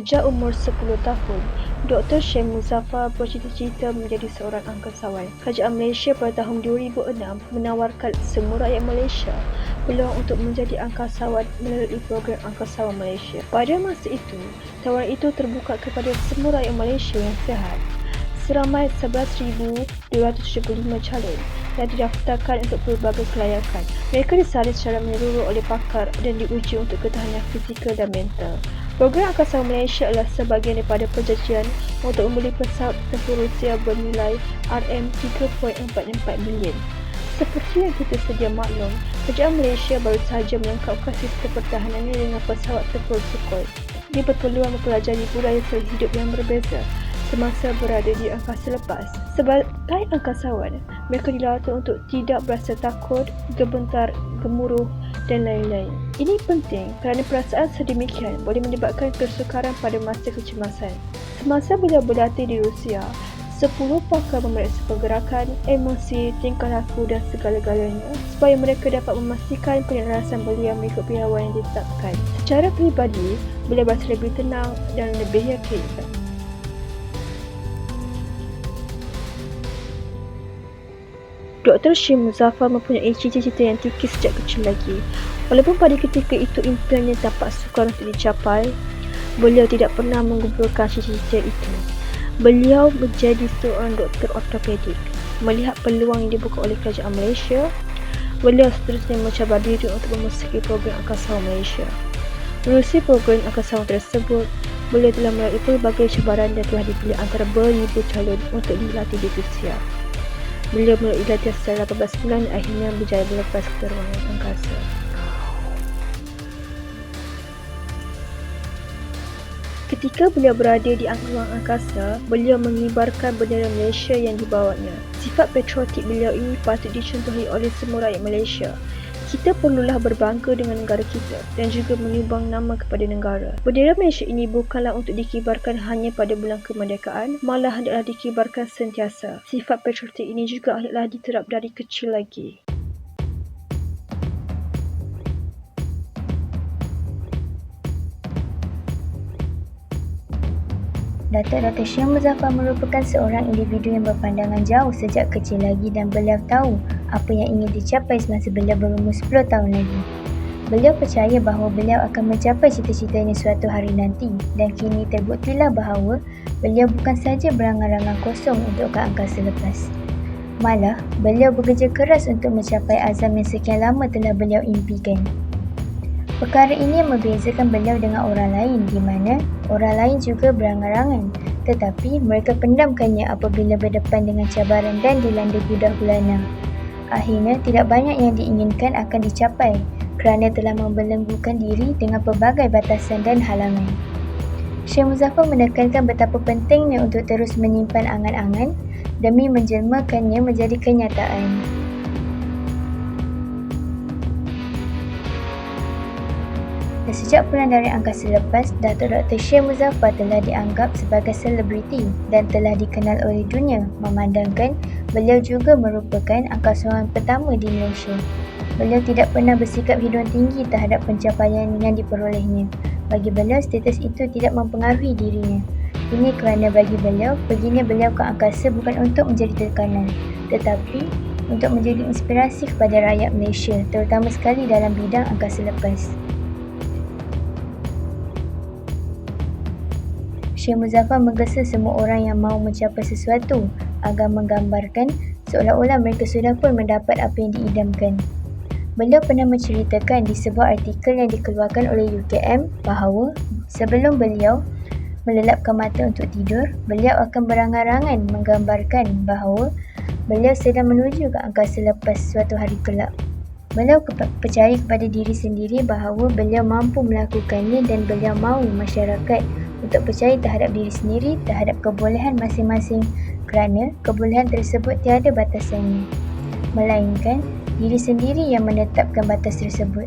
Sejak umur 10 tahun, Dr. Syed Muzaffar bercita-cita menjadi seorang angkasawan. Kerajaan Malaysia pada tahun 2006 menawarkan semua rakyat Malaysia peluang untuk menjadi angkasawan melalui program Angkasawan Malaysia. Pada masa itu, tawaran itu terbuka kepada semua rakyat Malaysia yang sihat. Seramai 11,275 calon yang didaftarkan untuk pelbagai kelayakan. Mereka disalin secara menyeluruh oleh pakar dan diuji untuk ketahanan fizikal dan mental. Program Angkasawan Malaysia adalah sebahagian daripada perjanjian untuk membeli pesawat tempur Rusia bernilai RM3.44 bilion. Seperti yang kita sedia maklum, kerajaan Malaysia baru sahaja melengkapkan sistem pertahanannya dengan pesawat tempur Sukhoi. Dia berpeluang mempelajari budaya sel hidup yang berbeza semasa berada di angkasa lepas. Sebagai angkasawan, mereka dilatih untuk tidak berasa takut, gemetar, gemuruh dan lain-lain. Ini penting kerana perasaan sedemikian boleh menyebabkan kesukaran pada masa kecemasan. Semasa beliau berlatih di Rusia, 10 pakar memeriksa pergerakan, emosi, tingkah laku dan segala-galanya supaya mereka dapat memastikan penyelarasan beliau mengikut pihawai yang ditetapkan. Secara peribadi, beliau berasa lebih tenang dan lebih yakin. Dr. Syed Muzaffar mempunyai cita-cita yang tinggi sejak kecil lagi. Walaupun pada ketika itu impiannya tampak sukar untuk dicapai, beliau tidak pernah menggugurkan cita-cita itu. Beliau menjadi seorang doktor ortopedik. Melihat peluang yang dibuka oleh kerajaan Malaysia, beliau seterusnya mencabar diri untuk memasuki program Angkasawan Malaysia. Menerusi program Angkasawan tersebut, beliau telah melalui pelbagai cabaran dan telah dipilih antara beribu calon untuk dilatih di Rusia. Beliau melalui latihan selama 18 bulan dan akhirnya berjaya berlepas ke ruangan angkasa. Ketika beliau berada di ruang angkasa, beliau mengibarkan bendera Malaysia yang dibawanya. Sifat patriotik beliau ini patut dicontohi oleh semua rakyat Malaysia. Kita perlulah berbangga dengan negara kita dan juga menyumbang nama kepada negara. Bendera Malaysia ini bukanlah untuk dikibarkan hanya pada bulan kemerdekaan, malah hendaklah dikibarkan sentiasa. Sifat patriotik ini juga hendaklah diterap dari kecil lagi. Dr. Syed Muzaffar merupakan seorang individu yang berpandangan jauh sejak kecil lagi dan beliau tahu apa yang ingin dicapai semasa beliau berumur 10 tahun lagi. Beliau percaya bahawa beliau akan mencapai cita-citanya suatu hari nanti dan kini terbuktilah bahawa beliau bukan sahaja berangan-angan kosong untuk ke angkasa lepas. Malah, beliau bekerja keras untuk mencapai azam yang sekian lama telah beliau impikan. Perkara ini yang membezakan beliau dengan orang lain di mana orang lain juga berangan-angan tetapi mereka pendamkannya apabila berdepan dengan cabaran dan dilanda gundah gulana. Akhirnya tidak banyak yang diinginkan akan dicapai kerana telah membelenggukan diri dengan pelbagai batasan dan halangan. Syed Muzaffar menekankan betapa pentingnya untuk terus menyimpan angan-angan demi menjelmakannya menjadi kenyataan. Dan sejak pulang dari angkasa lepas, Dr. Syed Muzaffar telah dianggap sebagai selebriti dan telah dikenal oleh dunia, memandangkan beliau juga merupakan angkasawan pertama di Malaysia. Beliau tidak pernah bersikap hidung tinggi terhadap pencapaian yang diperolehnya. Bagi beliau, status itu tidak mempengaruhi dirinya. Ini kerana bagi beliau, perginya beliau ke angkasa bukan untuk menjadi tekanan, tetapi untuk menjadi inspirasi kepada rakyat Malaysia, terutama sekali dalam bidang angkasa lepas. Syed Muzaffar menggesa semua orang yang mahu mencapai sesuatu agar menggambarkan seolah-olah mereka sudah pun mendapat apa yang diidamkan. Beliau pernah menceritakan di sebuah artikel yang dikeluarkan oleh UKM bahawa sebelum beliau melelapkan mata untuk tidur, beliau akan berangan-angan menggambarkan bahawa beliau sedang menuju ke angkasa lepas suatu hari kelak. Beliau percaya kepada diri sendiri bahawa beliau mampu melakukannya dan beliau mahu masyarakat untuk percaya terhadap diri sendiri terhadap kebolehan masing-masing kerana kebolehan tersebut tiada batasannya, melainkan diri sendiri yang menetapkan batas tersebut.